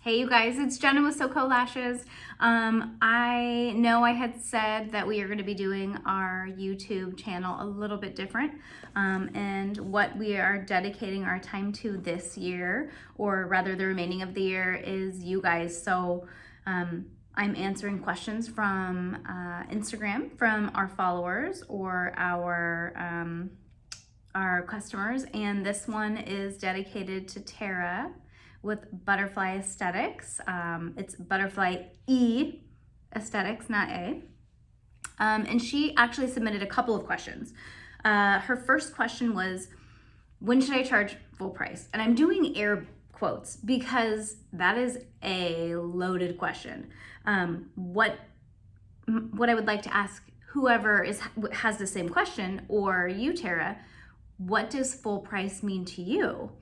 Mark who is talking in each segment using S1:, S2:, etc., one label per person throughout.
S1: Hey you guys, it's Jena with SoCo Lashes. I know I had said that we are going to be doing our YouTube channel a little bit different, and what we are dedicating our time to this year, or rather the remaining of the year, is you guys. So I'm answering questions from Instagram from our followers or our customers, and this one is dedicated to Tara with Butterfly Aesthetics. It's Butterfly E Aesthetics, not A. And she actually submitted a couple of questions. Her first question was, when should I charge full price? And I'm doing air quotes because that is a loaded question. What I would like to ask whoever has the same question, or you, Tara, what does full price mean to you?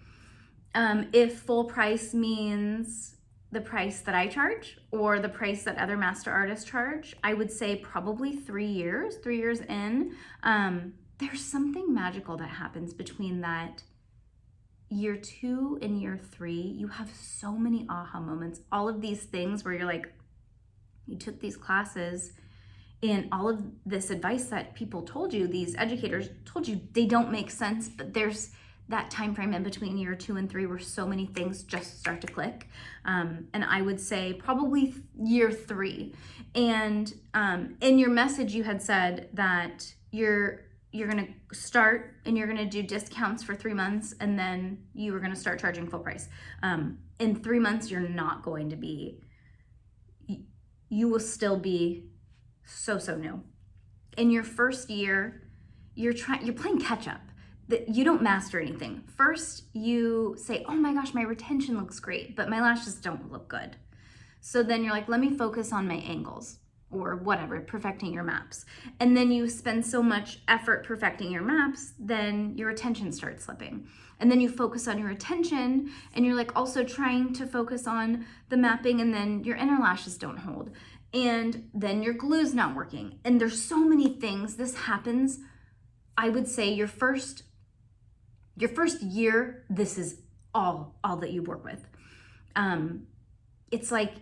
S1: If full price means the price that I charge or the price that other master artists charge, I would say probably 3 years. 3 years in, there's something magical that happens between that year 2 and year 3. You have so many aha moments, all of these things where you're like, you took these classes and all of this advice that people told you, these educators told you, they don't make sense, but there's that time frame in between year 2 and 3 where so many things just start to click. And I would say probably year 3. And in your message, you had said that you're gonna start and you're gonna do discounts for 3 months, and then you were gonna start charging full price. In 3 months, you're not going to be, you will still be so new. In your first year, you're playing catch up. You don't master anything. First, you say, oh my gosh, my retention looks great, but my lashes don't look good. So then you're like, let me focus on my angles or whatever, perfecting your maps. And then you spend so much effort perfecting your maps, then your retention starts slipping. And then you focus on your retention, and you're like also trying to focus on the mapping, and then your inner lashes don't hold. And then your glue's not working. And there's so many things. This happens, I would say your first year, this is all that you work with. It's like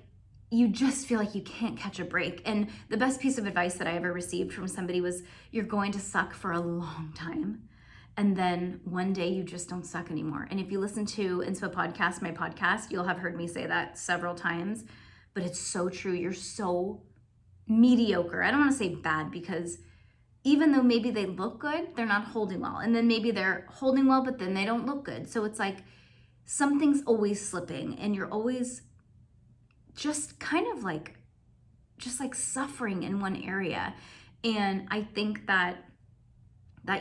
S1: you just feel like you can't catch a break. And the best piece of advice that I ever received from somebody was, you're going to suck for a long time, and then one day you just don't suck anymore. And if you listen to Inspo Podcast, my podcast, you'll have heard me say that several times, but it's so true. You're so mediocre. I don't want to say bad, because even though maybe they look good, they're not holding well. And then maybe they're holding well, but then they don't look good. So it's like something's always slipping, and you're always just kind of like, suffering in one area. And I think that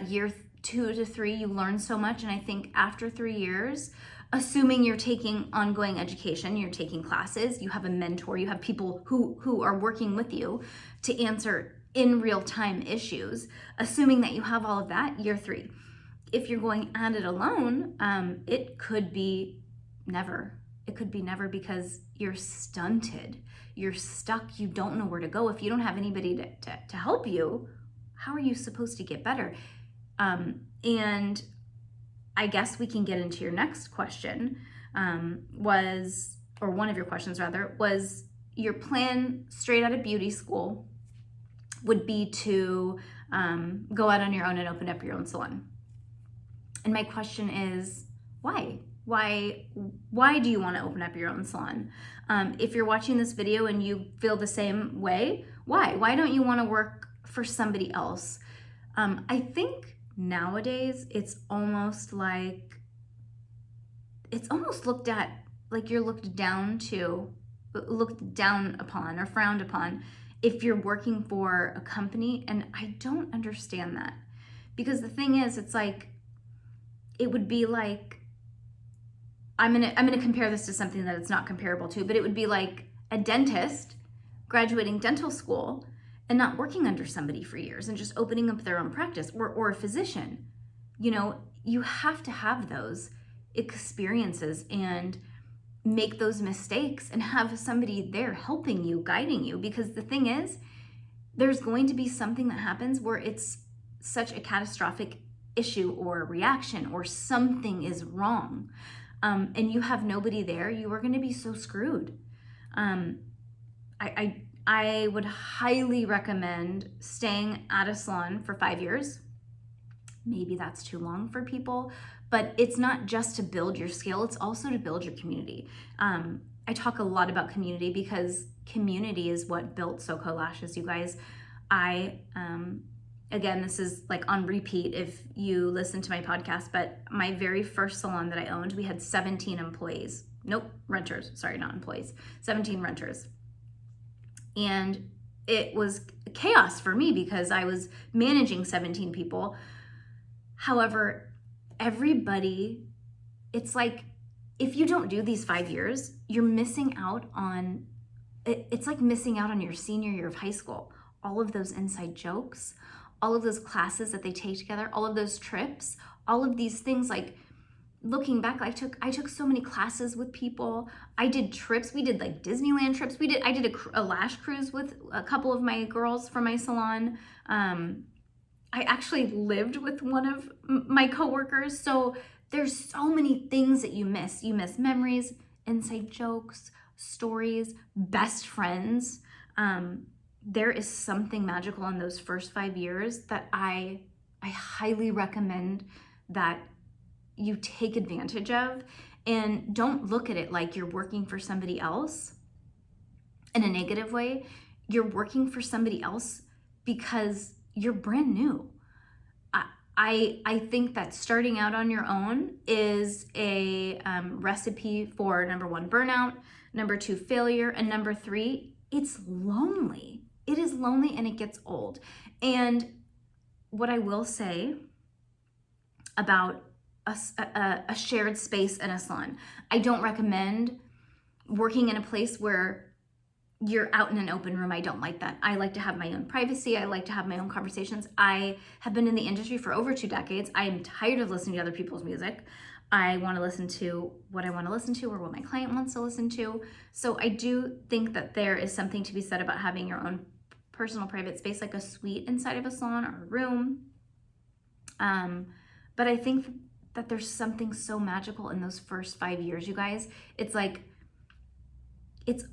S1: year 2 to 3, you learn so much. And I think after 3 years, assuming you're taking ongoing education, you're taking classes, you have a mentor, you have people who are working with you to answer in real time issues, assuming that you have all of that, year 3. If you're going at it alone, it could be never. It could be never, because you're stunted, you're stuck, you don't know where to go. If you don't have anybody to help you, how are you supposed to get better? And I guess we can get into your next question, or one of your questions rather, was your plan straight out of beauty school would be to go out on your own and open up your own salon. And my question is, why? Why do you want to open up your own salon? If you're watching this video and you feel the same way, why? Why don't you want to work for somebody else? I think nowadays it's almost looked at like you're looked down upon or frowned upon if you're working for a company. And I don't understand that, because the thing is, it's like, it would be like, I'm gonna compare this to something that it's not comparable to, but it would be like a dentist graduating dental school and not working under somebody for years and just opening up their own practice, or a physician. You know, you have to have those experiences and make those mistakes and have somebody there helping you, guiding you, because the thing is, there's going to be something that happens where it's such a catastrophic issue or reaction, or something is wrong. and you have nobody there, you are going to be so screwed. I would highly recommend staying at a salon for 5 years. Maybe that's too long for people, but it's not just to build your skill, it's also to build your community. I talk a lot about community because community is what built SoCo Lashes, you guys. Again, this is like on repeat if you listen to my podcast, but my very first salon that I owned, we had 17 employees. Nope, renters. Sorry, not employees. 17 renters. And it was chaos for me because I was managing 17 people. However, everybody, it's like, if you don't do these 5 years, you're missing out on, it's like missing out on your senior year of high school. All of those inside jokes, all of those classes that they take together, all of those trips, all of these things. Like, looking back, I took so many classes with people. I did trips. We did like Disneyland trips. I did a lash cruise with a couple of my girls from my salon. I actually lived with one of my coworkers. So there's so many things that you miss. You miss memories, inside jokes, stories, best friends. There is something magical in those first 5 years that I highly recommend that you take advantage of, and don't look at it like you're working for somebody else in a negative way. You're working for somebody else because you're brand new. I think that starting out on your own is a recipe for, number 1, burnout, number 2, failure, and number 3, it's lonely. It is lonely and it gets old. And what I will say about a shared space in a salon, I don't recommend working in a place where you're out in an open room. I don't like that. I like to have my own privacy. I like to have my own conversations. I have been in the industry for over 2 decades. I am tired of listening to other people's music. I want to listen to what I want to listen to or what my client wants to listen to. So I do think that there is something to be said about having your own personal private space, like a suite inside of a salon or a room. But I think that there's something so magical in those first 5 years, you guys. It's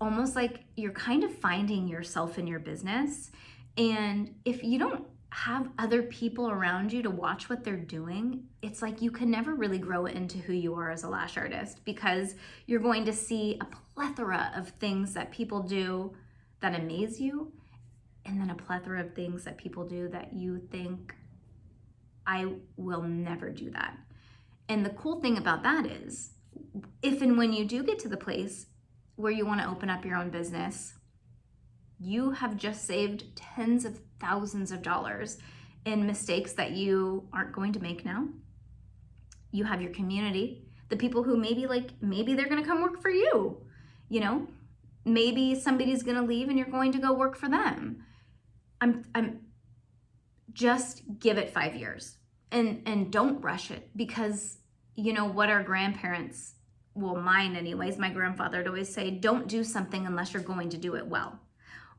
S1: almost like you're kind of finding yourself in your business. And if you don't have other people around you to watch what they're doing, it's like you can never really grow into who you are as a lash artist, because you're going to see a plethora of things that people do that amaze you, and then a plethora of things that people do that you think, I will never do that. And the cool thing about that is, if and when you do get to the place where you want to open up your own business, you have just saved tens of thousands of dollars in mistakes that you aren't going to make now. You have your community, the people who maybe they're going to come work for you. You know, maybe somebody's going to leave and you're going to go work for them. I'm just give it 5 years and don't rush it, because you know what our grandparents, well, mine anyways, my grandfather would always say, don't do something unless you're going to do it well,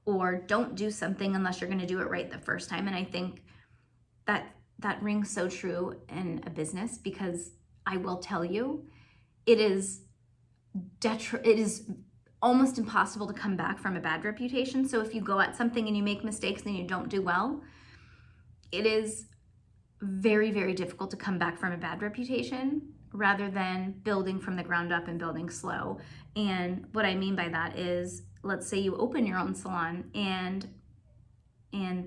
S1: or don't do something unless you're going to do it right the first time. And I think that rings so true in a business, because I will tell you, it is almost impossible to come back from a bad reputation. So if you go at something and you make mistakes and you don't do well, it is very, very difficult to come back from a bad reputation, rather than building from the ground up and building slow. And what I mean by that is, let's say you open your own salon and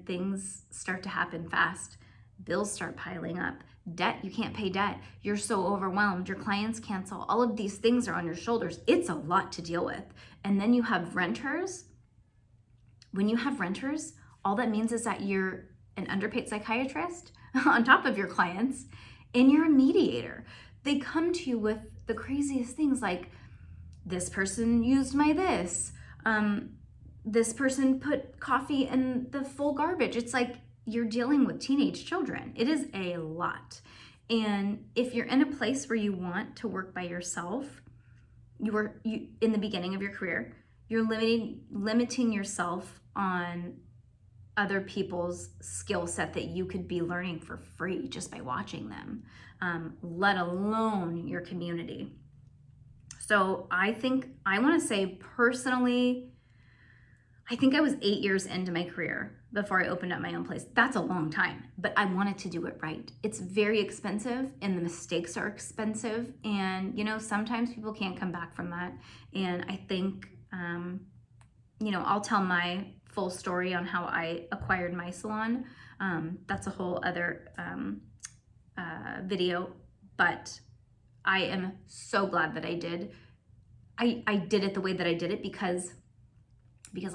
S1: things start to happen fast. Bills start piling up. Debt, you can't pay debt. You're so overwhelmed. Your clients cancel. All of these things are on your shoulders. It's a lot to deal with. And then you have renters. When you have renters, all that means is that you're an underpaid psychiatrist on top of your clients, and you're a mediator. They come to you with the craziest things, like, this person used my this person put coffee in the full garbage. It's like you're dealing with teenage children. It is a lot. And if you're in a place where you want to work by yourself, you in the beginning of your career, you're limiting yourself on other people's skill set that you could be learning for free just by watching them, let alone your community. So I want to say personally, I think I was 8 years into my career before I opened up my own place. That's a long time, but I wanted to do it right. It's very expensive and the mistakes are expensive. And, sometimes people can't come back from that. And I think, I'll tell my full story on how I acquired my salon. That's a whole other video, but I am so glad that I did. I did it the way that I did it because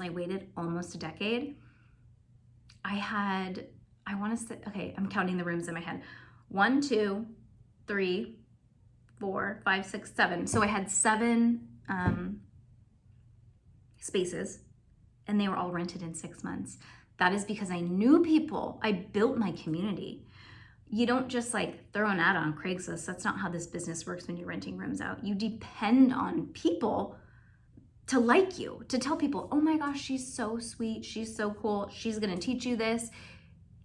S1: I waited almost a decade. I want to say, okay, I'm counting the rooms in my head. 1, 2, 3, 4, 5, 6, 7. So I had 7 spaces, and they were all rented in 6 months. That is because I knew people. I built my community. You don't just throw an ad on Craigslist. That's not how this business works when you're renting rooms out. You depend on people to like you, to tell people, oh my gosh, she's so sweet, she's so cool, she's gonna teach you this.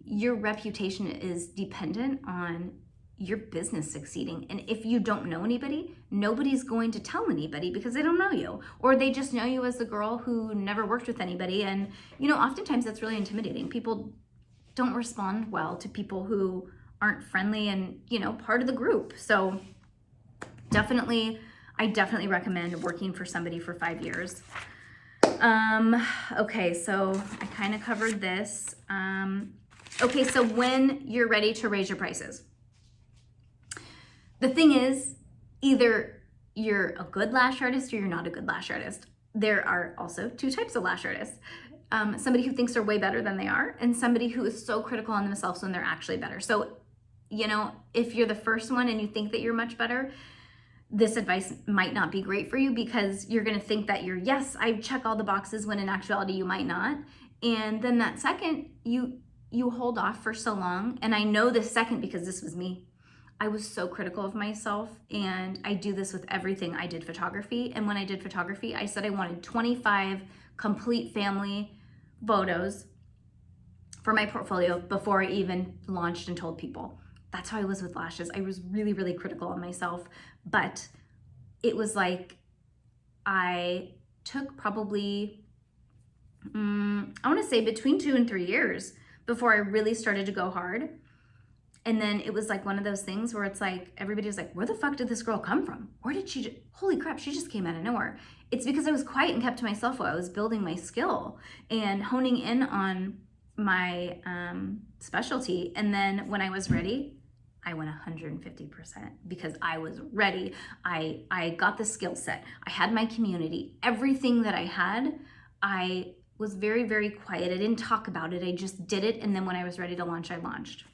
S1: Your reputation is dependent on your business succeeding. And if you don't know anybody, nobody's going to tell anybody because they don't know you, or they just know you as the girl who never worked with anybody. And oftentimes that's really intimidating. People don't respond well to people who aren't friendly and part of the group. So I definitely recommend working for somebody for 5 years. Okay, so I kind of covered this. Okay, so when you're ready to raise your prices. The thing is, either you're a good lash artist or you're not a good lash artist. There are also 2 types of lash artists. Somebody who thinks they're way better than they are, and somebody who is so critical on themselves when they're actually better. So, if you're the first one and you think that you're much better, this advice might not be great for you because you're going to think that yes, I check all the boxes, when in actuality you might not. And then that second, you hold off for so long. And I know this second because this was me. I was so critical of myself, and I do this with everything. I did photography, and when I did photography, I said I wanted 25 complete family photos for my portfolio before I even launched and told people. That's how I was with lashes. I was really, really critical of myself, but it was I took probably, I want to say between 2 and 3 years before I really started to go hard. And then it was one of those things where it's everybody was where the fuck did this girl come from? Where did she, holy crap, she just came out of nowhere. It's because I was quiet and kept to myself while I was building my skill and honing in on my specialty. And then when I was ready, I went 150% because I was ready. I got the skill set. I had my community. Everything that I had, I was very, very quiet. I didn't talk about it. I just did it. And then when I was ready to launch, I launched.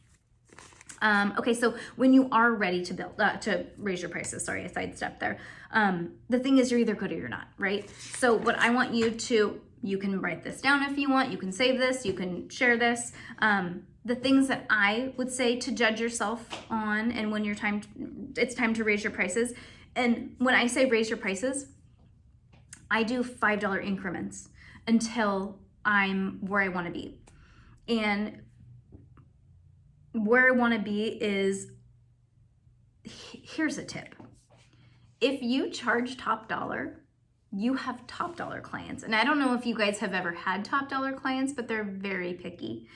S1: Okay, so when you are ready to to raise your prices, sorry, I sidestepped there. The thing is, you're either good or you're not, right? So what I want you can write this down if you want, you can save this, you can share this. The things that I would say to judge yourself on, and when it's time to raise your prices. And when I say raise your prices, I do $5 increments until I'm where I want to be. And where I want to be is, here's a tip. If you charge top dollar, you have top dollar clients. And I don't know if you guys have ever had top dollar clients, but they're very picky.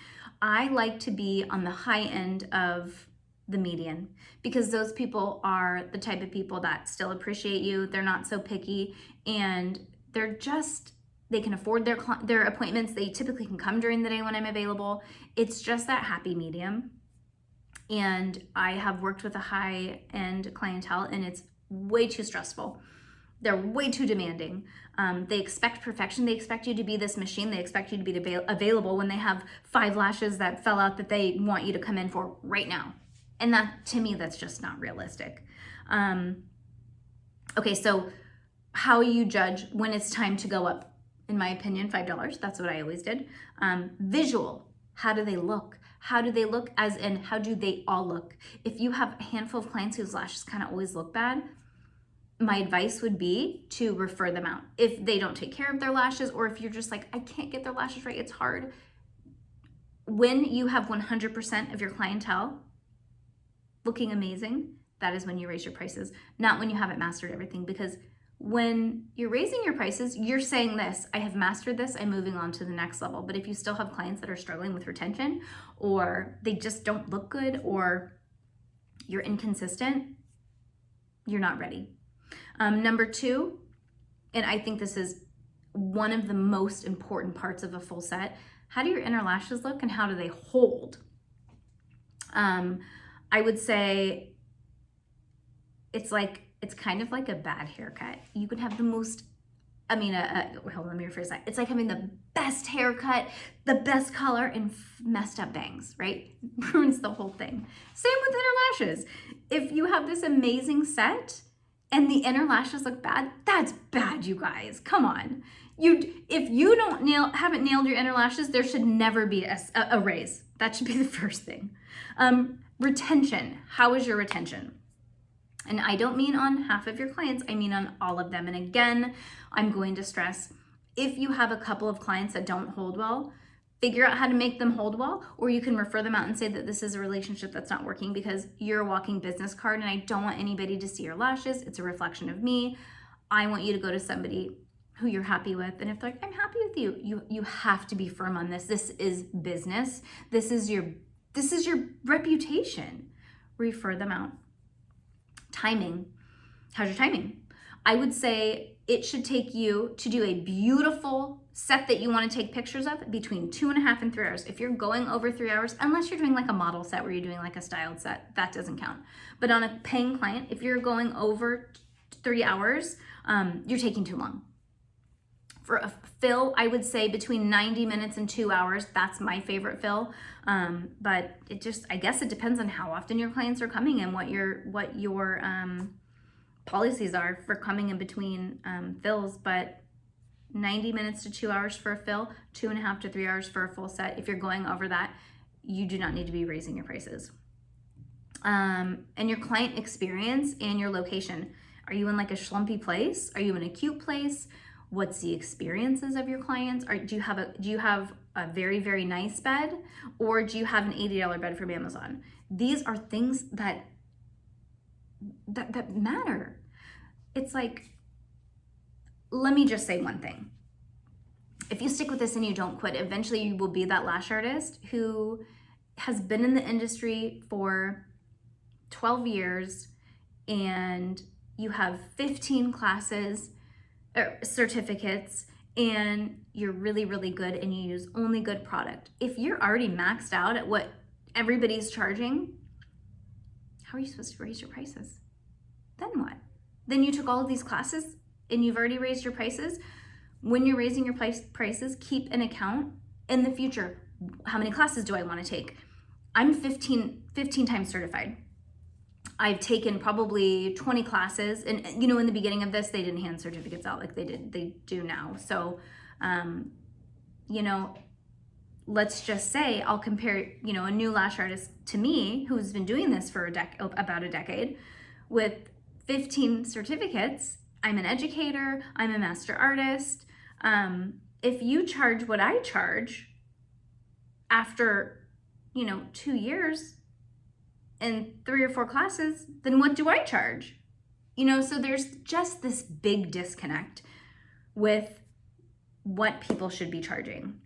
S1: I like to be on the high end of the median because those people are the type of people that still appreciate you. They're not so picky, and they can afford their appointments. They typically can come during the day when I'm available. It's just that happy medium. And I have worked with a high end clientele, and it's way too stressful. They're way too demanding. They expect perfection. They expect you to be this machine. They expect you to be available when they have 5 lashes that fell out that they want you to come in for right now. And that, to me, that's just not realistic. Okay, so how you judge when it's time to go up, in my opinion, $5. That's what I always did. Visual, how do they look? How do they look, as in how do they all look? If you have a handful of clients whose lashes kind of always look bad, my advice would be to refer them out. If they don't take care of their lashes, or if you're just I can't get their lashes right, it's hard. When you have 100% of your clientele looking amazing, that is when you raise your prices, not when you haven't mastered everything. Because When you're raising your prices, you're saying this, I have mastered this, I'm moving on to the next level. But if you still have clients that are struggling with retention, or they just don't look good, or you're inconsistent, you're not ready. Number 2, and I think this is one of the most important parts of a full set, how do your inner lashes look and how do they hold? I would say it's kind of like a bad haircut. You can have the most, hold on, let me rephrase that. It's like having the best haircut, the best color, and messed up bangs, right? Ruins the whole thing. Same with inner lashes. If you have this amazing set and the inner lashes look bad, that's bad, you guys. Come on. If you haven't nailed your inner lashes, there should never be a raise. That should be the first thing. Retention. How is your retention? And I don't mean on half of your clients, I mean on all of them. And again, I'm going to stress, if you have a couple of clients that don't hold well, figure out how to make them hold well, or you can refer them out and say that this is a relationship that's not working because you're a walking business card and I don't want anybody to see your lashes. It's a reflection of me. I want you to go to somebody who you're happy with. And if they're like, I'm happy with you have to be firm on this. This is business. This is your reputation. Refer them out. Timing. How's your timing? I would say it should take you to do a beautiful set that you want to take pictures of between 2.5 and 3 hours. If you're going over 3 hours, unless you're doing like a model set where you're doing like a styled set, that doesn't count. But on a paying client, if you're going over 3 hours, you're taking too long. For a fill, I would say between 90 minutes and 2 hours. That's my favorite fill. But I guess it depends on how often your clients are coming and what your policies are for coming in between fills. But 90 minutes to 2 hours for a fill, 2.5 to 3 hours for a full set. If you're going over that, you do not need to be raising your prices. And your client experience and your location. Are you in like a schlumpy place? Are you in a cute place? What's the experiences of your clients? Do you have a very, very nice bed, or do you have an $80 bed from Amazon? These are things that matter. It's like, let me just say one thing. If you stick with this and you don't quit, eventually you will be that lash artist who has been in the industry for 12 years and you have 15 classes or certificates and you're really, really good and you use only good product. If you're already maxed out at what everybody's charging, how are you supposed to raise your prices? Then what? Then you took all of these classes and you've already raised your prices. When you're raising your prices, keep an account in the future. How many classes do I want to take? I'm 15 times certified. I've taken probably 20 classes, and in the beginning of this, they didn't hand certificates out like they do now. So, let's just say I'll compare, a new lash artist to me who's been doing this for about a decade with 15 certificates. I'm an educator, I'm a master artist. If you charge what I charge after, 2 years and 3 or 4 classes, then what do I charge? So there's just this big disconnect with what people should be charging.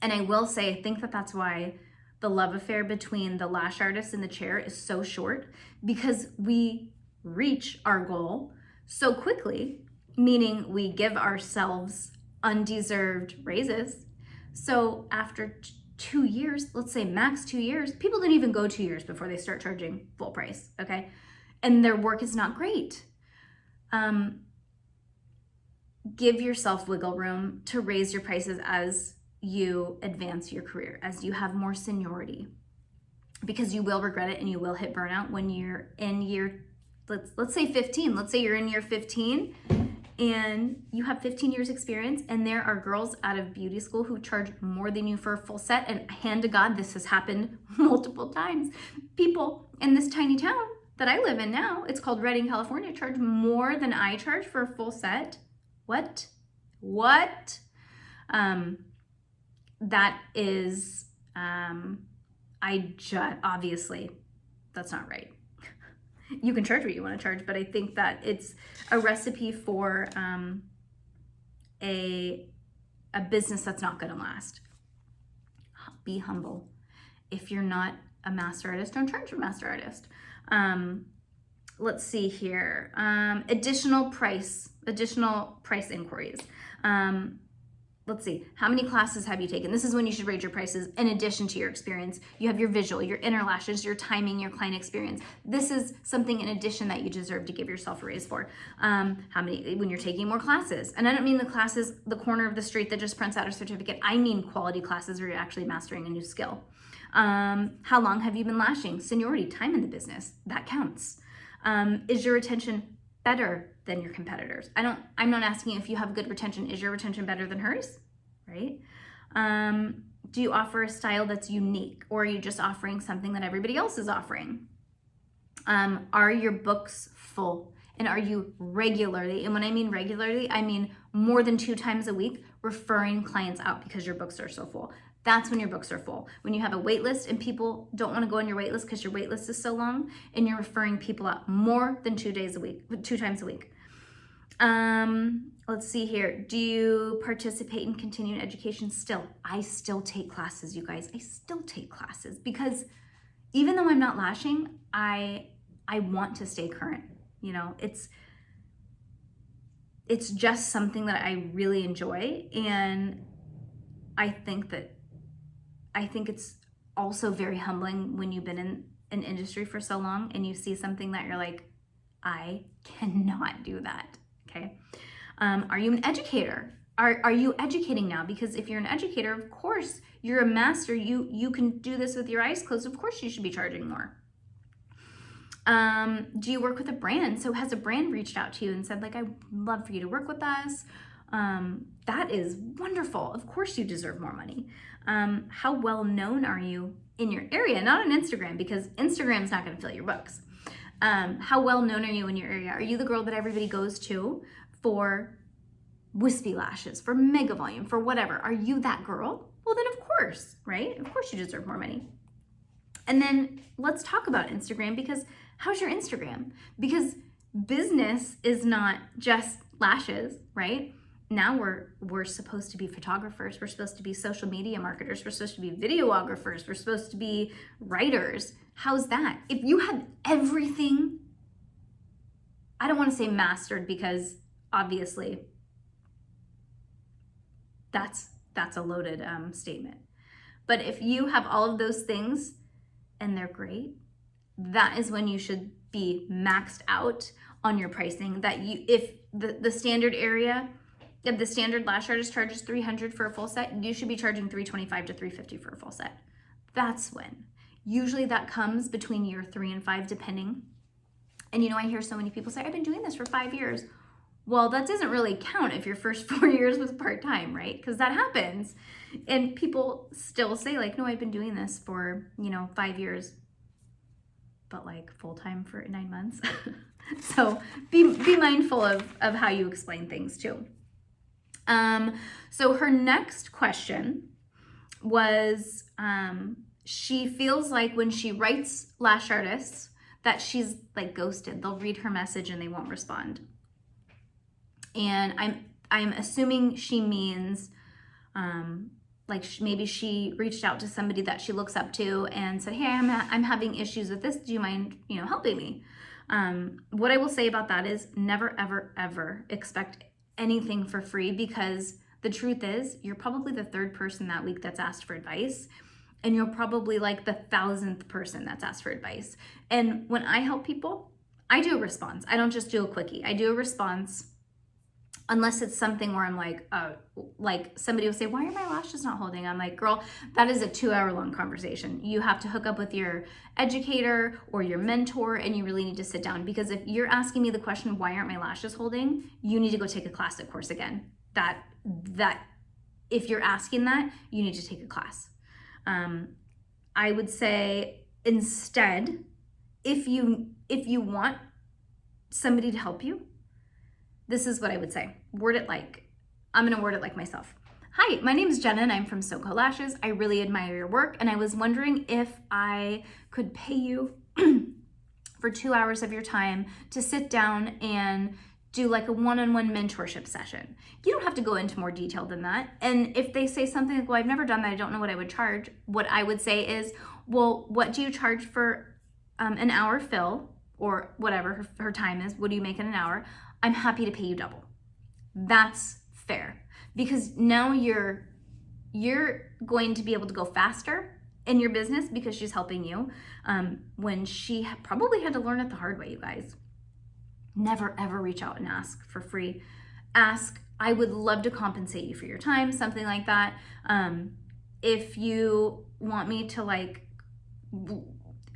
S1: And I will say, I think that's why the love affair between the lash artist and the chair is so short, because we reach our goal so quickly, meaning we give ourselves undeserved raises. So after 2 years, let's say max 2 years, people didn't even go 2 years before they start charging full price, okay? And their work is not great. Give yourself wiggle room to raise your prices as you advance your career, as you have more seniority, because you will regret it and you will hit burnout when you're in year, let's say 15. Let's say you're in year 15 and you have 15 years experience, and there are girls out of beauty school who charge more than you for a full set. And hand to God, this has happened multiple times. People in this tiny town that I live in now, it's called Redding, California, charge more than I charge for a full set. What? That is, obviously, that's not right. you can charge what you want to charge, but I think that it's a recipe for a business that's not going to last. Be humble. If you're not a master artist, don't charge a master artist. Let's see here. Additional price inquiries. Let's see, how many classes have you taken? This is when you should raise your prices in addition to your experience. You have your visual, your inner lashes, your timing, your client experience. This is something in addition that you deserve to give yourself a raise for. How many, when you're taking more classes. And I don't mean the classes, the corner of the street that just prints out a certificate. I mean quality classes where you're actually mastering a new skill. How long have you been lashing? Seniority, time in the business, that counts. Is your retention better than your competitors? I'm not asking if you have good retention. Is your retention better than hers? Right? Do you offer a style that's unique, or are you just offering something that everybody else is offering? Are your books full? And are you regularly, and when I mean regularly, I mean more than 2 times a week, referring clients out because your books are so full? That's when your books are full. When you have a wait list and people don't want to go on your wait list because your wait list is so long, and you're referring people out more than 2 times a week. Let's see here. Do you participate in continuing education still? I still take classes, you guys. I still take classes because even though I'm not lashing, I want to stay current. You know, it's just something that I really enjoy, and I think it's also very humbling when you've been in an industry for so long and you see something that you're like, I cannot do that. Okay. Are you an educator? Are you educating now? Because if you're an educator, of course, you're a master. You can do this with your eyes closed. Of course, you should be charging more. Do you work with a brand? So has a brand reached out to you and said, like, I'd love for you to work with us? That is wonderful. Of course you deserve more money. How well known are you in your area? Not on Instagram, because Instagram's not going to fill your books. How well known are you in your area? Are you the girl that everybody goes to for wispy lashes, for mega volume, for whatever? Are you that girl? Well, then of course, right? Of course you deserve more money. And then let's talk about Instagram, because how's your Instagram? Because business is not just lashes, right? Now we're supposed to be photographers. We're supposed to be social media marketers. We're supposed to be videographers. We're supposed to be writers. How's that? If you have everything, I don't want to say mastered, because obviously that's a loaded statement. But if you have all of those things and they're great, that is when you should be maxed out on your pricing. That if the standard area, if the standard lash artist charges $300 for a full set, you should be charging $325 to $350 for a full set. That's when. Usually that comes between year 3 and 5, depending. And I hear so many people say, I've been doing this for 5 years. Well, that doesn't really count if your first 4 years was part-time, right? Because that happens. And people still say, like, no, I've been doing this for, 5 years, but like full-time for 9 months. So be mindful of how you explain things too. So her next question was, she feels like when she writes lash artists that she's like ghosted. They'll read her message and they won't respond. And I'm assuming she means, maybe she reached out to somebody that she looks up to and said, hey, I'm having issues with this. Do you mind, helping me? What I will say about that is never, ever, ever expect anything for free, because the truth is you're probably the 3rd person that week that's asked for advice, and you're probably like the 1,000th person that's asked for advice. And when I help people, I do a response. I don't just do a quickie. I do a response, unless it's something where I'm like somebody will say, why are my lashes not holding? I'm like, girl, that is a 2-hour long conversation. You have to hook up with your educator or your mentor, and you really need to sit down, because if you're asking me the question, why aren't my lashes holding? You need to go take a classic course again. That if you're asking that, you need to take a class. I would say instead, if you want somebody to help you, this is what I would say. I'm going to word it like myself. Hi, my name is Jena and I'm from SoCo Lashes. I really admire your work, and I was wondering if I could pay you for 2 hours of your time to sit down and do like a one-on-one mentorship session. You don't have to go into more detail than that. And if they say something like, well, I've never done that, I don't know what I would charge, what I would say is, well, what do you charge for an hour fill, or whatever her time is? What do you make in an hour? I'm happy to pay you double. That's fair, because now you're going to be able to go faster in your business because she's helping you, when she probably had to learn it the hard way, you guys. Never ever reach out and ask for free. Ask, I would love to compensate you for your time, something like that. If you want me to like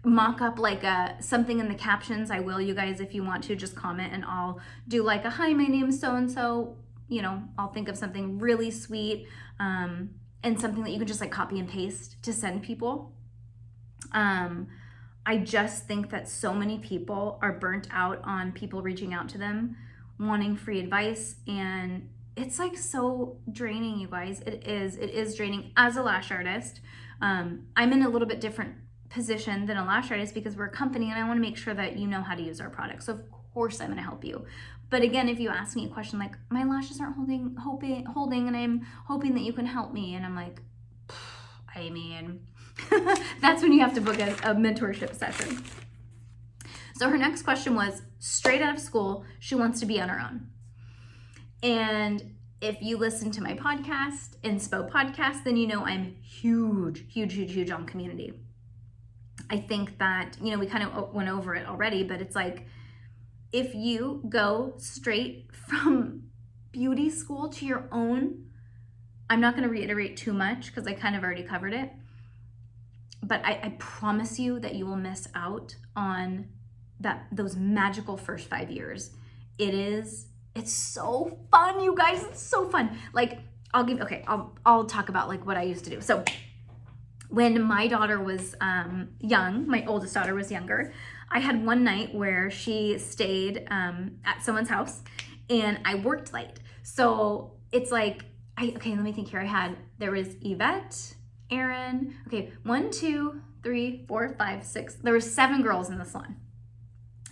S1: mock up like something in the captions, I will, you guys. If you want to, just comment and I'll do like a, hi, my name's so-and-so, you know, I'll think of something really sweet, and something that you can just like copy and paste to send people. I just think that so many people are burnt out on people reaching out to them wanting free advice, and it's like so draining, you guys. It is draining. As a lash artist, I'm in a little bit different position than a lash artist because we're a company and I want to make sure that you know how to use our product. So of course I'm going to help you. But again, if you ask me a question like, my lashes aren't holding and I'm hoping that you can help me, and I'm like, I mean, that's when you have to book a mentorship session. So her next question was, straight out of school, she wants to be on her own. And if you listen to my podcast, Inspo Podcast, then you know I'm huge on community. I think that, you know, we kind of went over it already, but it's like, if you go straight from beauty school to your own, I'm not going to reiterate too much because I kind of already covered it, but I promise you that you will miss out on those magical first 5 years. It's so fun, you guys. It's so fun. Like, I'll talk about like what I used to do. So when my daughter was young, my oldest daughter was younger, I had one night where she stayed at someone's house and I worked late. So it's like, let me think here. There was Yvette, Erin, 1, 2, 3, 4, 5, 6. There were 7 girls in the salon.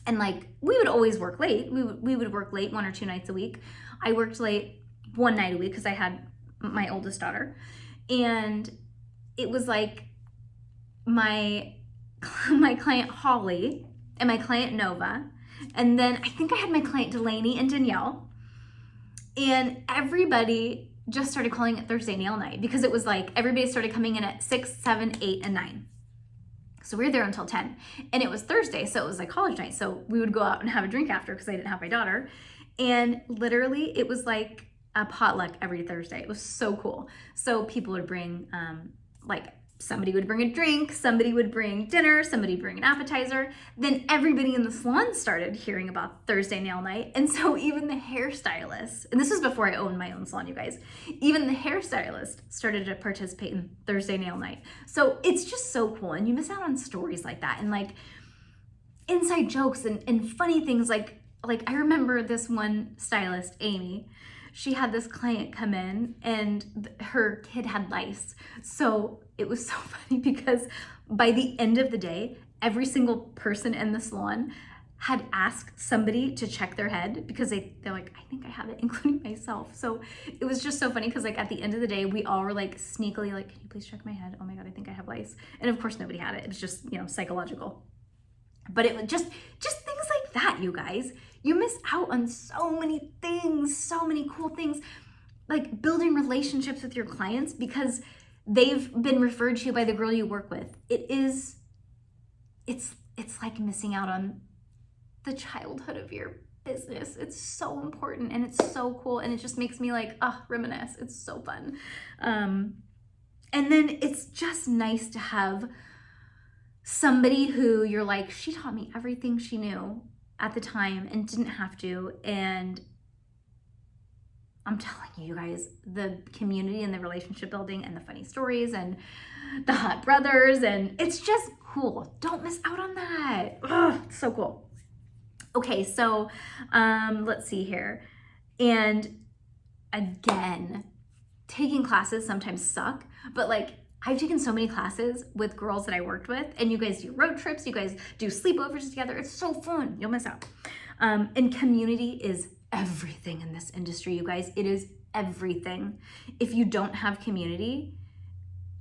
S1: And like, we would always work late. We would work late 1 or 2 nights a week. I worked late 1 night a week because I had my oldest daughter. And it was like my client Holly and my client Nova. And then I think I had my client Delaney and Danielle. And everybody just started calling it Thursday nail night because it was like everybody started coming in at 6, 7, 8, and 9. So we were there until 10. And it was Thursday, so it was like college night. So we would go out and have a drink after because I didn't have my daughter. And literally it was like a potluck every Thursday. It was so cool. So people would bring somebody would bring a drink, somebody would bring dinner, somebody would bring an appetizer. Then everybody in the salon started hearing about Thursday nail night. And so even the hairstylist, and this was before I owned my own salon, you guys, even the hairstylist started to participate in Thursday nail night. So it's just so cool. And you miss out on stories like that and like inside jokes and funny things. Like I remember this one stylist, Amy, she had this client come in and her kid had lice. So it was so funny because by the end of the day, every single person in the salon had asked somebody to check their head because they're like, I think I have it, including myself. So it was just so funny because like at the end of the day, we all were like sneakily like, can you please check my head? Oh my God, I think I have lice. And of course nobody had it. It was just, psychological. But it was just things like that, you guys. You miss out on so many things, so many cool things, like building relationships with your clients because they've been referred to you by the girl you work with. It's like missing out on the childhood of your business. It's so important and it's so cool and it just makes me like, reminisce. It's so fun. And then it's just nice to have somebody who you're like, she taught me everything she knew at the time and didn't have to. And I'm telling you guys, the community and the relationship building and the funny stories and the hot brothers, and it's just cool. Don't miss out on that. It's so cool. Okay, so let's see here. And again, taking classes sometimes suck, but like I've taken so many classes with girls that I worked with, and you guys do road trips, you guys do sleepovers together. It's so fun. You'll miss out. And community is everything in this industry, you guys. It is everything. If you don't have community,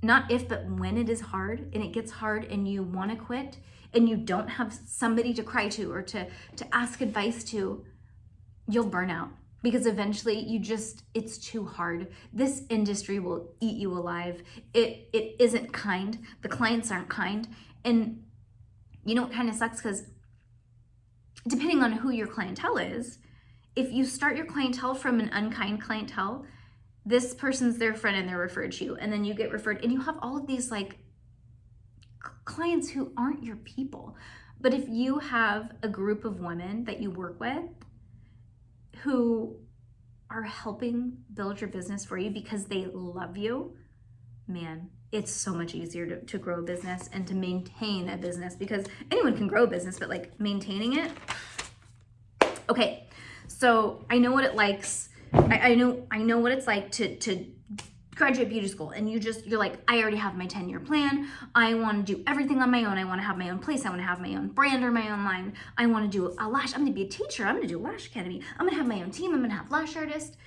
S1: not if, but when it is hard and it gets hard and you want to quit and you don't have somebody to cry to or to ask advice to, you'll burn out. Because eventually it's too hard. This industry will eat you alive. It isn't kind. The clients aren't kind. And you know what kind of sucks? Because depending on who your clientele is, if you start your clientele from an unkind clientele, this person's their friend and they're referred to you. And then you get referred and you have all of these like clients who aren't your people. But if you have a group of women that you work with who are helping build your business for you because they love you, man, it's so much easier to grow a business and to maintain a business, because anyone can grow a business, but like maintaining it. Okay, so I know what it likes. I know what it's like to graduate beauty school and you're like, I already have my 10-year plan. I want to do everything on my own. I want to have my own place. I want to have my own brand or my own line. I want to do a lash. I'm going to be a teacher. I'm going to do a lash academy. I'm going to have my own team. I'm going to have lash artists.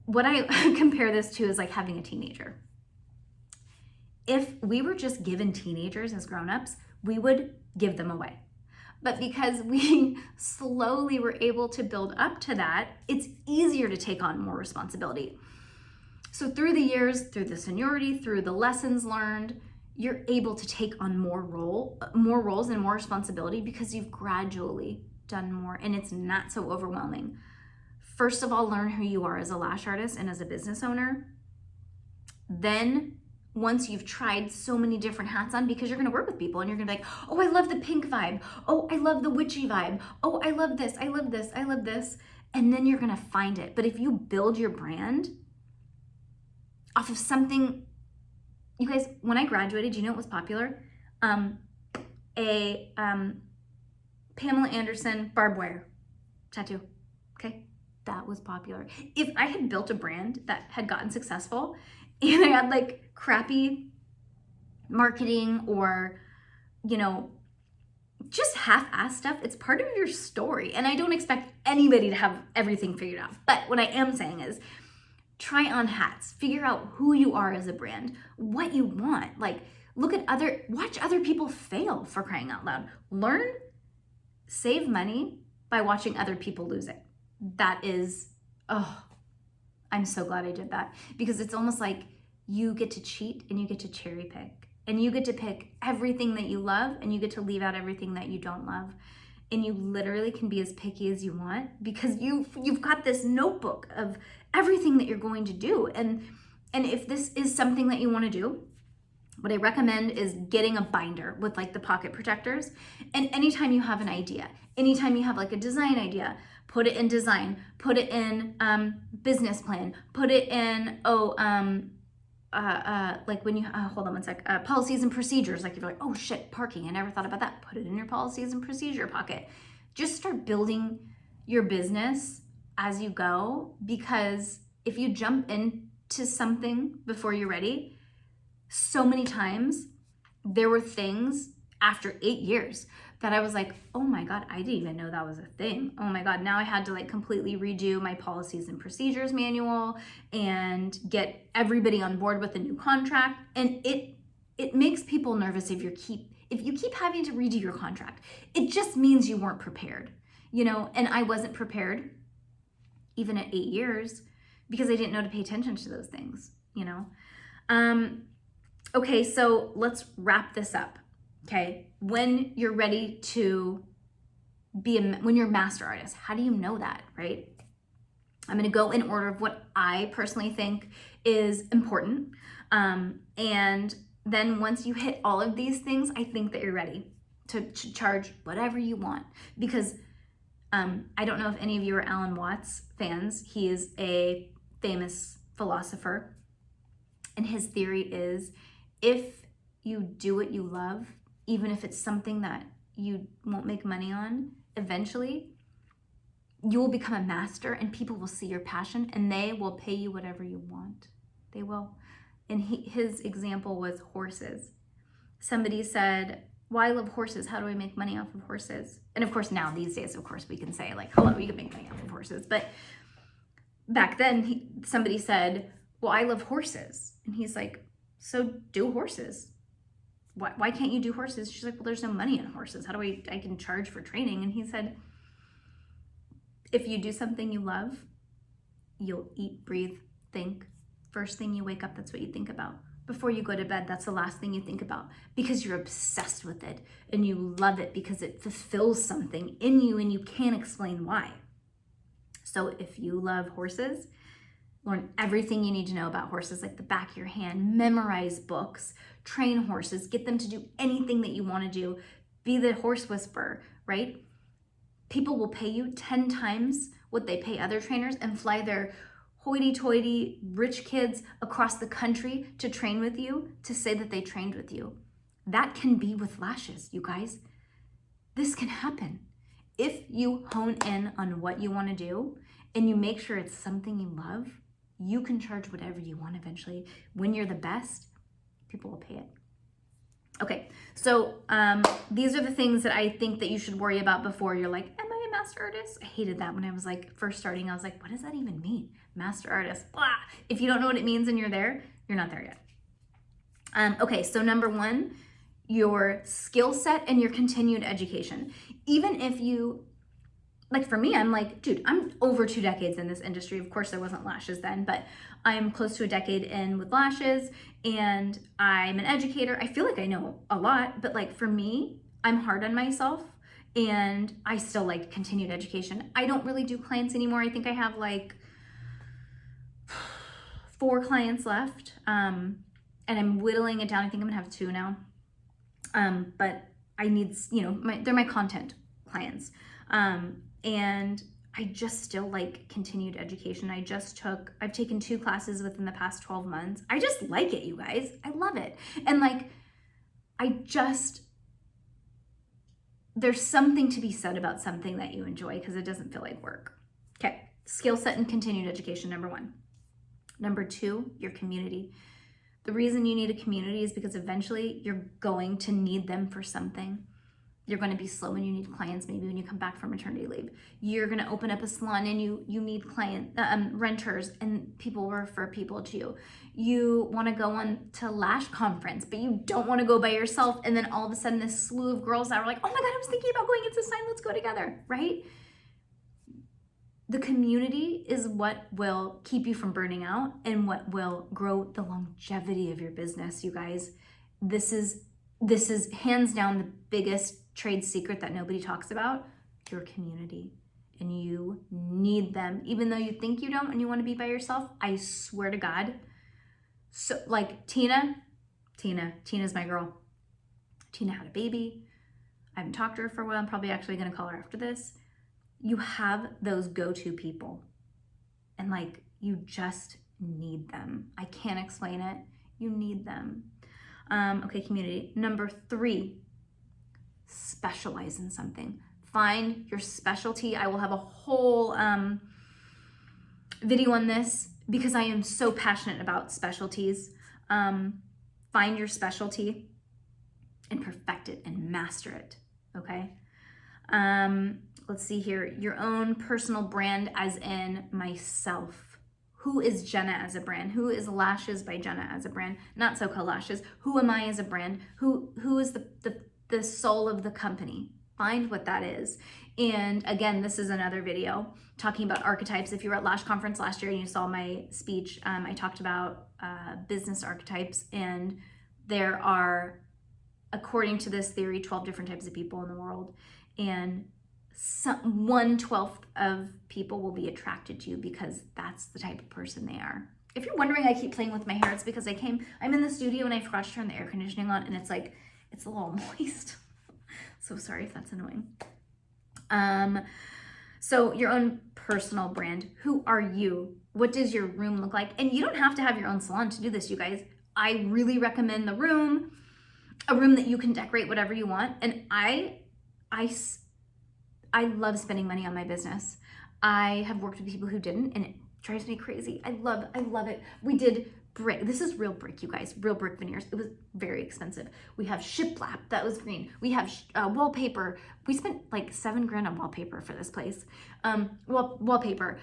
S1: What I compare this to is like having a teenager. If we were just given teenagers as grown-ups, we would give them away. But because we slowly were able to build up to that, it's easier to take on more responsibility. So through the years, through the seniority, through the lessons learned, you're able to take on more roles and more responsibility because you've gradually done more and it's not so overwhelming. First of all, learn who you are as a lash artist and as a business owner. Then once you've tried so many different hats on, because you're going to work with people and you're going to be like, oh, I love the pink vibe. Oh, I love the witchy vibe. Oh, I love this. I love this. I love this. And then you're going to find it. But if you build your brand off of something, you guys, when I graduated, you know what was popular? Pamela Anderson barbed wire tattoo. Okay, that was popular. If I had built a brand that had gotten successful and I had like crappy marketing or, you know, just half-assed stuff, it's part of your story. And I don't expect anybody to have everything figured out. But what I am saying is, try on hats, figure out who you are as a brand, what you want. Like, watch other people fail, for crying out loud. Learn, save money by watching other people lose it. That is, I'm so glad I did that, because it's almost like you get to cheat and you get to cherry pick and you get to pick everything that you love and you get to leave out everything that you don't love. And you literally can be as picky as you want because you've got this notebook of everything that you're going to do. And if this is something that you want to do, what I recommend is getting a binder with like the pocket protectors. And anytime you have an idea, anytime you have like a design idea, put it in design, put it in business plan, put it in, like when you, hold on one sec, policies and procedures, like you're like, oh shit, parking, I never thought about that. Put it in your policies and procedure pocket. Just start building your business as you go, because if you jump into something before you're ready, so many times there were things after 8 years that I was like, oh my God, I didn't even know that was a thing. Oh my God, now I had to like completely redo my policies and procedures manual and get everybody on board with a new contract. And it makes people nervous if you keep having to redo your contract. It just means you weren't prepared, you know, and I wasn't prepared even at 8 years because I didn't know to pay attention to those things, you know? Okay, so let's wrap this up. Okay, when you're ready to when you're a master artist, how do you know that, right? I'm gonna go in order of what I personally think is important. And then once you hit all of these things, I think that you're ready to charge whatever you want. Because I don't know if any of you are Alan Watts fans. He is a famous philosopher. And his theory is, if you do what you love, even if it's something that you won't make money on, eventually you will become a master and people will see your passion and they will pay you whatever you want. They will. And his example was horses. Somebody said, well, I love horses. How do I make money off of horses? And of course, now these days, of course, we can say like, hello, you can make money off of horses. But back then, somebody said, well, I love horses. And he's like, so do horses. Why can't you do horses? She's like, well, there's no money in horses. How do I can charge for training? And he said, if you do something you love, you'll eat, breathe, think. First thing you wake up, that's what you think about. Before you go to bed, that's the last thing you think about, because you're obsessed with it and you love it because it fulfills something in you and you can't explain why. So if you love horses, learn everything you need to know about horses, like the back of your hand, memorize books, train horses, get them to do anything that you want to do, be the horse whisperer, right? People will pay you 10 times what they pay other trainers and fly their hoity-toity rich kids across the country to train with you, to say that they trained with you. That can be with lashes, you guys. This can happen. If you hone in on what you want to do and you make sure it's something you love, you can charge whatever you want eventually. When you're the best, people will pay it. Okay, so these are the things that I think that you should worry about before you're like, am I a master artist? I hated that when I was like first starting. I was like, what does that even mean? Master artist, blah. If you don't know what it means and you're there, you're not there yet. Okay, so number one, your skill set and your continued education. Even if you, like for me, I'm like, dude, I'm over 2 decades in this industry. Of course, there wasn't lashes then, but I'm close to a decade in with lashes and I'm an educator. I feel like I know a lot, but like for me, I'm hard on myself and I still like continued education. I don't really do clients anymore. I think I have like 4 clients left, and I'm whittling it down. I think I'm gonna have 2 now, but I need, they're my content clients, and I just still like continued education. I've taken 2 classes within the past 12 months. I just like it, you guys. I love it. And like, there's something to be said about something that you enjoy because it doesn't feel like work. Okay, skill set and continued education, number 1. Number 2, your community. The reason you need a community is because eventually you're going to need them for something. You're going to be slow and you need clients maybe when you come back from maternity leave. You're going to open up a salon and you need renters, and people will refer people to you. You want to go on to Lash conference, but you don't want to go by yourself. And then all of a sudden this slew of girls that were like, oh my God, I was thinking about going. It's a sign, let's go together, right? The community is what will keep you from burning out and what will grow the longevity of your business, you guys. This is hands down the biggest trade secret that nobody talks about, your community. And you need them. Even though you think you don't and you want to be by yourself, I swear to God. So like Tina's my girl. Tina had a baby. I haven't talked to her for a while. I'm probably actually going to call her after this. You have those go-to people and like, you just need them. I can't explain it. You need them. Okay, community. Number 3, specialize in something. Find your specialty. I will have a whole video on this because I am so passionate about specialties. Find your specialty and perfect it and master it, okay? Let's see here. Your own personal brand, as in myself. Who is Jena as a brand? Who is Lashes by Jena as a brand? Not SoCo Lashes. Who am I as a brand? Who is the soul of the company? Find what that is. And again, this is another video talking about archetypes. If you were at Lash Conference last year and you saw my speech, I talked about business archetypes, and there are, according to this theory, 12 different types of people in the world. And 1/12 of people will be attracted to you because that's the type of person they are. If you're wondering, I keep playing with my hair. It's because I'm in the studio and I forgot to turn the air conditioning on, and it's like, it's a little moist. So sorry if that's annoying. So your own personal brand. Who are you? What does your room look like? And you don't have to have your own salon to do this, you guys. I really recommend a room that you can decorate whatever you want. And I love spending money on my business. I have worked with people who didn't, and Drives me crazy. I love it. We did brick. This is real brick, you guys. Real brick veneers. It was very expensive. We have shiplap. That was green. We have wallpaper. We spent like $7,000 on wallpaper for this place. Wallpaper.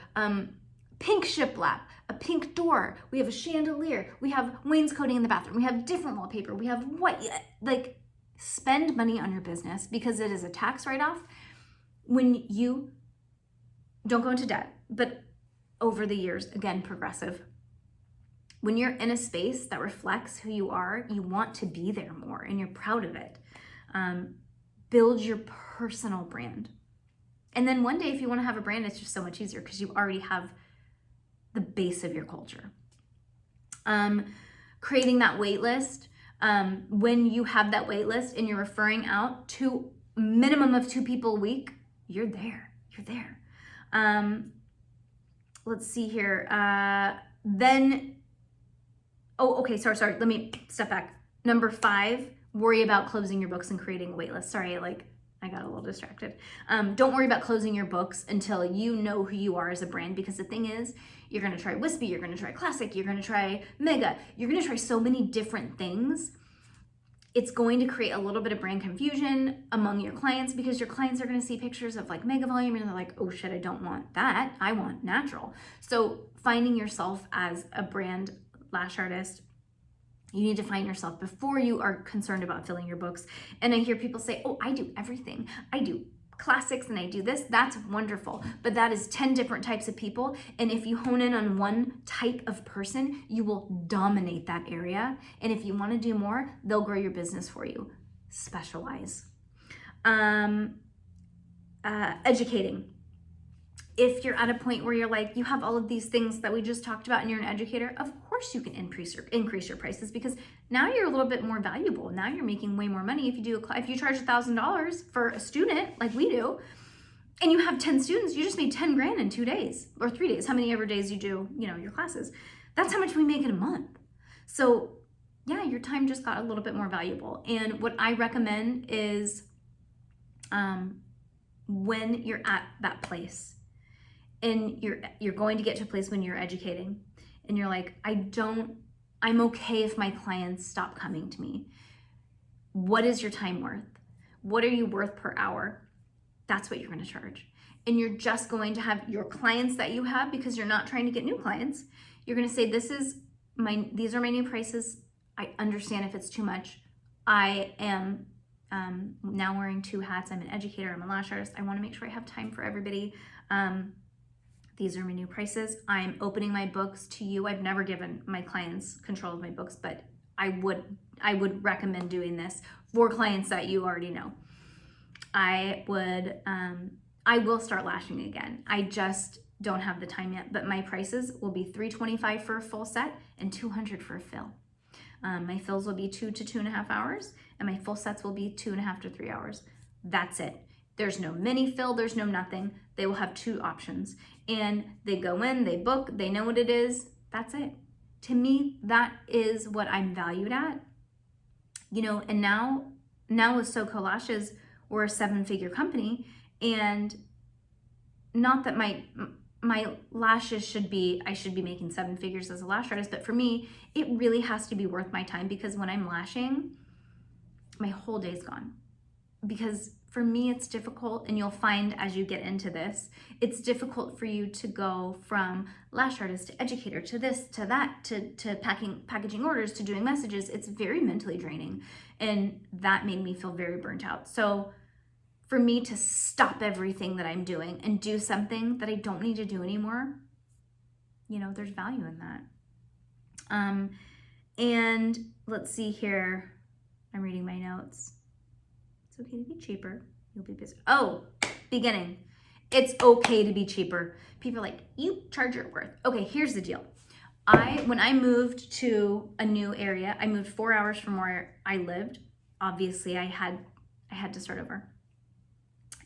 S1: Pink shiplap. A pink door. We have a chandelier. We have wainscoting in the bathroom. We have different wallpaper. We have white. Like, spend money on your business because it is a tax write-off when you don't go into debt. But over the years, again, progressive. When you're in a space that reflects who you are, you want to be there more and you're proud of it. Build your personal brand. And then one day, if you want to have a brand, it's just so much easier because you already have the base of your culture. Creating that wait list. When you have that wait list and you're referring out to a minimum of 2 people a week, you're there. You're there. Let's see here. Sorry. Let me step back. Number 5, worry about closing your books and creating a wait list. Sorry, I got a little distracted. Don't worry about closing your books until you know who you are as a brand, because the thing is, you're going to try wispy, you're going to try classic, you're going to try mega, you're going to try so many different things. It's going to create a little bit of brand confusion among your clients because your clients are going to see pictures of like mega volume and they're like, oh shit, I don't want that. I want natural. So finding yourself as a brand lash artist, you need to find yourself before you are concerned about filling your books. And I hear people say, oh, I do everything. I do classics and I do this. That's wonderful. But that is 10 different types of people. And if you hone in on one type of person, you will dominate that area. And if you want to do more, they'll grow your business for you. Specialize. Educating. If you're at a point where you're like, you have all of these things that we just talked about and you're an educator, of course you can increase your prices because now you're a little bit more valuable. Now you're making way more money. If you charge $1,000 for a student like we do, and you have 10 students, you just made $10,000 in 2 days or 3 days. How many ever days you do, your classes? That's how much we make in a month. So yeah, your time just got a little bit more valuable. And what I recommend is when you're at that place, and you're going to get to a place when you're educating and you're like, I'm okay if my clients stop coming to me. What is your time worth? What are you worth per hour? That's what you're going to charge. And you're just going to have your clients that you have, because you're not trying to get new clients. You're going to say, these are my new prices. I understand if it's too much. I am now wearing 2 hats. I'm an educator. I'm a lash artist. I want to make sure I have time for everybody. These are my new prices. I'm opening my books to you. I've never given my clients control of my books, but I would recommend doing this for clients that you already know. I will start lashing again. I just don't have the time yet, but my prices will be $325 for a full set and $200 for a fill. My fills will be 2 to 2.5 hours, and my full sets will be 2.5 to 3 hours. That's it. There's no mini fill, there's no nothing. They will have 2 options. And they go in, they book, they know what it is. That's it. To me, that is what I'm valued at. And now with SoCo Lashes, we're a 7-figure company. And not that my lashes I should be making 7 figures as a lash artist, but for me, it really has to be worth my time, because when I'm lashing, my whole day's gone. Because for me, it's difficult, and you'll find as you get into this, it's difficult for you to go from lash artist to educator to this, to that, to packaging orders, to doing messages. It's very mentally draining, and that made me feel very burnt out. So for me to stop everything that I'm doing and do something that I don't need to do anymore, there's value in that. And let's see here. I'm reading my notes. It's okay to be cheaper. You'll be busy. Oh, beginning. It's okay to be cheaper. People are like, you charge your worth. Okay, here's the deal. When I moved to a new area, I moved 4 hours from where I lived. Obviously, I had to start over.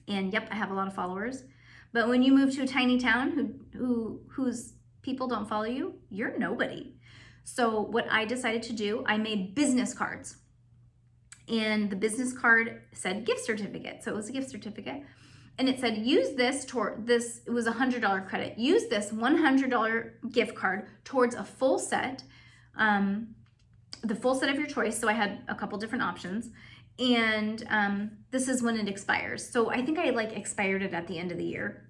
S1: And yep, I have a lot of followers. But when you move to a tiny town whose people don't follow you, you're nobody. So what I decided to do, I made business cards. And the business card said gift certificate. So it was a gift certificate. and it said, use this toward this, it was $100 credit. Use this $100 gift card towards a full set, the full set of your choice. So I had a couple different options. And this is when it expires. So I think I like expired it at the end of the year.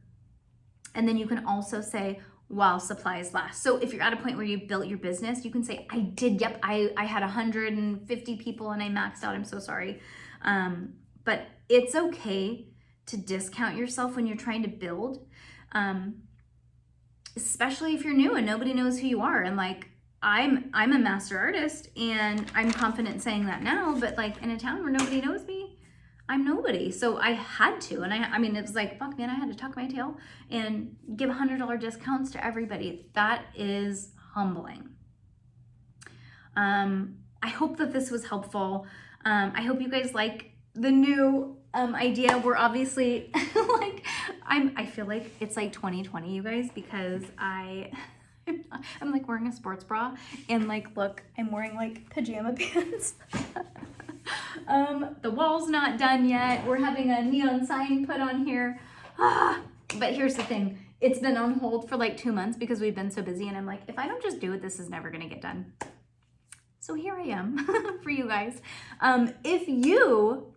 S1: And then you can also say, while supplies last. So if you're at a point where you've built your business, you can say, I did, yep, I had 150 people and I maxed out, I'm so sorry. But it's okay to discount yourself when you're trying to build, especially if you're new and nobody knows who you are. And like, I'm a master artist and I'm confident saying that now, but like in a town where nobody knows me, I'm nobody. So I had to, and I mean, it was like, fuck man, I had to tuck my tail and give $100 discounts to everybody. That is humbling. I hope that this was helpful. I hope you guys like the new idea. We're obviously like, I feel like it's like 2020, you guys, because I'm like wearing a sports bra and like, look, I'm wearing like pajama pants. The wall's not done yet. We're having a neon sign put on here. But here's the thing. It's been on hold for like 2 months because we've been so busy. And I'm like, if I don't just do it, this is never going to get done. So here I am for you guys. If you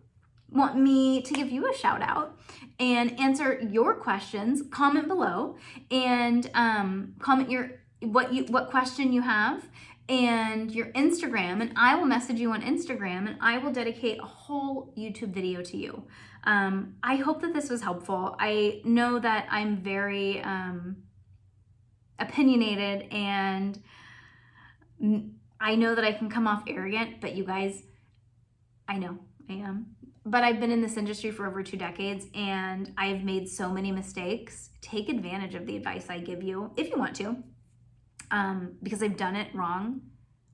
S1: want me to give you a shout out and answer your questions, comment below and comment what question you have and your Instagram, and I will message you on Instagram and I will dedicate a whole YouTube video to you. I hope that this was helpful. I know that I'm very opinionated and I know that I can come off arrogant, but you guys, I know I am. But I've been in this industry for over 2 decades and I've made so many mistakes. Take advantage of the advice I give you if you want to. Because I've done it wrong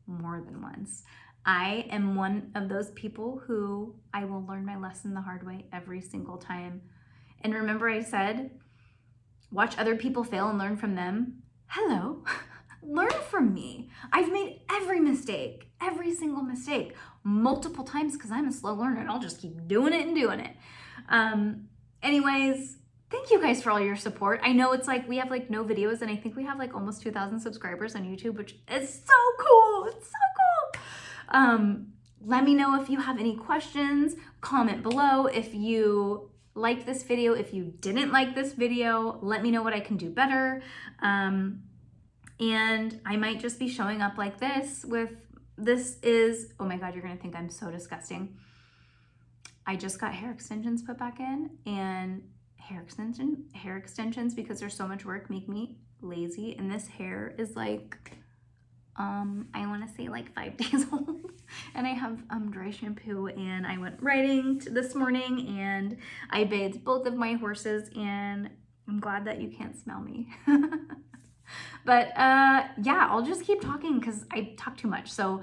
S1: more than once. I am one of those people who I will learn my lesson the hard way every single time. And remember I said, watch other people fail and learn from them. Hello, learn from me. I've made every single mistake, multiple times because I'm a slow learner and I'll just keep doing it and doing it. Anyways, thank you guys for all your support. I know it's like we have like no videos and I think we have like almost 2,000 subscribers on YouTube, which is so cool. It's so cool. Let me know if you have any questions. Comment below if you liked this video. If you didn't like this video, let me know what I can do better. And I might just be showing up like this oh my God, you're gonna think I'm so disgusting. I just got hair extensions put back in, and hair extensions, because there's so much work, make me lazy. And this hair is like, I want to say like 5 days old. And I have dry shampoo, and I went riding this morning and I bathed both of my horses, and I'm glad that you can't smell me. But yeah, I'll just keep talking because I talk too much. So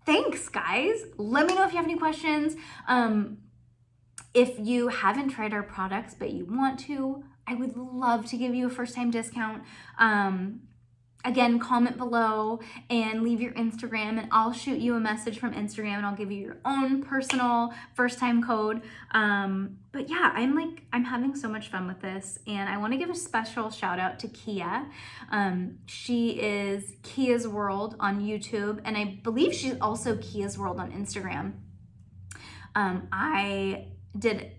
S1: thanks guys. Let me know if you have any questions. If you haven't tried our products but you want to, I would love to give you a first-time discount. Again, comment below and leave your Instagram, and I'll shoot you a message from Instagram and I'll give you your own personal first-time code. But yeah, I'm having so much fun with this, and I want to give a special shout out to Kia. She is Kia's World on YouTube, and I believe she's also Kia's World on Instagram.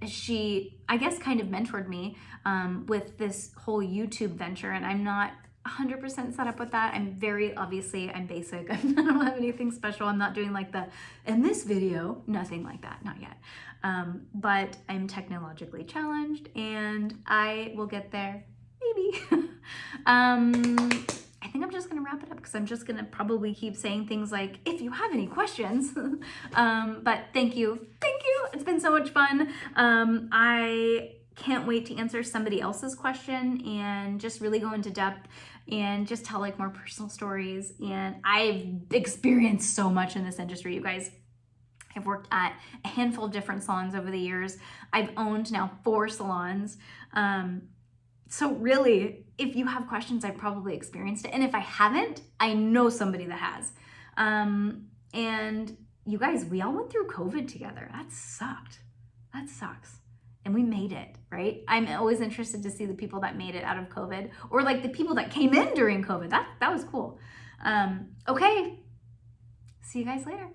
S1: She, I guess, kind of mentored me with this whole YouTube venture, and I'm not 100% set up with that. I'm basic. I don't have anything special. I'm not doing like in this video, nothing like that, not yet. But I'm technologically challenged and I will get there, maybe. I think I'm just gonna wrap it up because I'm just gonna probably keep saying things like, if you have any questions. But thank you. It's been so much fun. I can't wait to answer somebody else's question and just really go into depth and just tell like more personal stories. And I've experienced so much in this industry, you guys. I've worked at a handful of different salons over the years. I've owned now 4 salons. So really, if you have questions, I've probably experienced it. And if I haven't, I know somebody that has. And you guys, we all went through COVID together. That sucked. That sucks. and we made it, right? I'm always interested to see the people that made it out of COVID, or like the people that came in during COVID. That was cool. Okay, see you guys later.